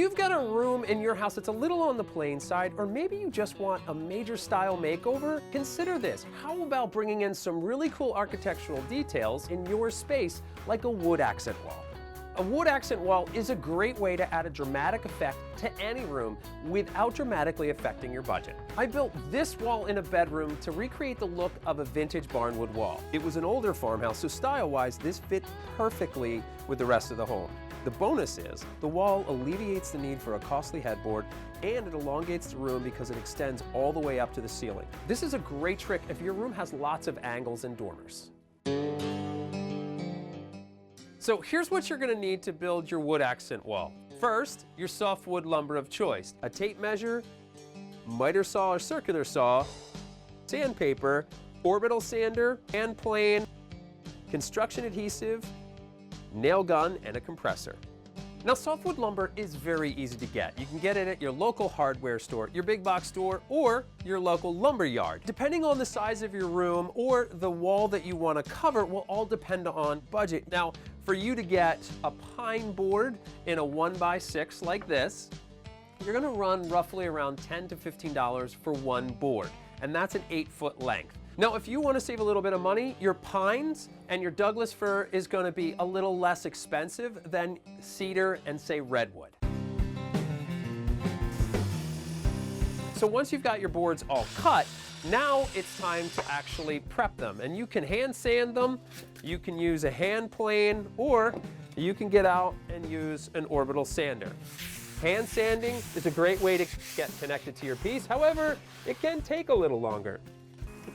you've got a room in your house that's a little on the plain side, or maybe you just want a major style makeover, consider this. How about bringing in some really cool architectural details in your space, like a wood accent wall? A wood accent wall is a great way to add a dramatic effect to any room without dramatically affecting your budget. I built this wall in a bedroom to recreate the look of a vintage barnwood wall. It was an older farmhouse, so style-wise, this fit perfectly with the rest of the home. The bonus is, the wall alleviates the need for a costly headboard, and it elongates the room because it extends all the way up to the ceiling. This is a great trick if your room has lots of angles and dormers. So here's what you're gonna need to build your wood accent wall. First, your softwood lumber of choice. A tape measure, miter saw or circular saw, sandpaper, orbital sander, hand plane, construction adhesive, nail gun, and a compressor. Now, softwood lumber is very easy to get. You can get it at your local hardware store, your big box store, or your local lumber yard. Depending on the size of your room or the wall that you want to cover will all depend on budget. Now, for you to get a pine board in a 1x6 like this, you're going to run roughly around $10 to $15 for one board, and that's an 8-foot length. Now, if you want to save a little bit of money, your pines and your Douglas fir is going to be a little less expensive than cedar and, say, redwood. So once you've got your boards all cut, now it's time to actually prep them. And you can hand sand them, you can use a hand plane, or you can get out and use an orbital sander. Hand sanding is a great way to get connected to your piece. However, it can take a little longer.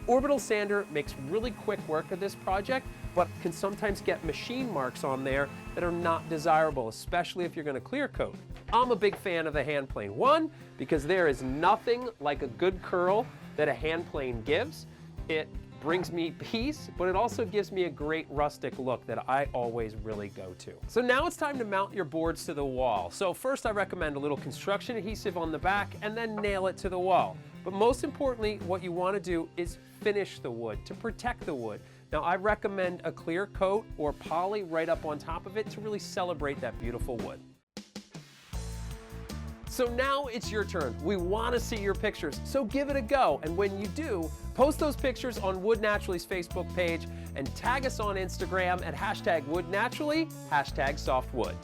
Orbital sander makes really quick work of this project, but can sometimes get machine marks on there that are not desirable, especially if you're going to clear coat. I'm a big fan of the hand plane. One, because there is nothing like a good curl that a hand plane gives. It brings me peace, but it also gives me a great rustic look that I always really go to. So now it's time to mount your boards to the wall. So first I recommend a little construction adhesive on the back and then nail it to the wall. But most importantly, what you want to do is finish the wood, to protect the wood. Now I recommend a clear coat or poly right up on top of it to really celebrate that beautiful wood. So now it's your turn. We want to see your pictures, so give it a go. And when you do, post those pictures on Wood Naturally's Facebook page and tag us on Instagram at #WoodNaturally, #SoftWood.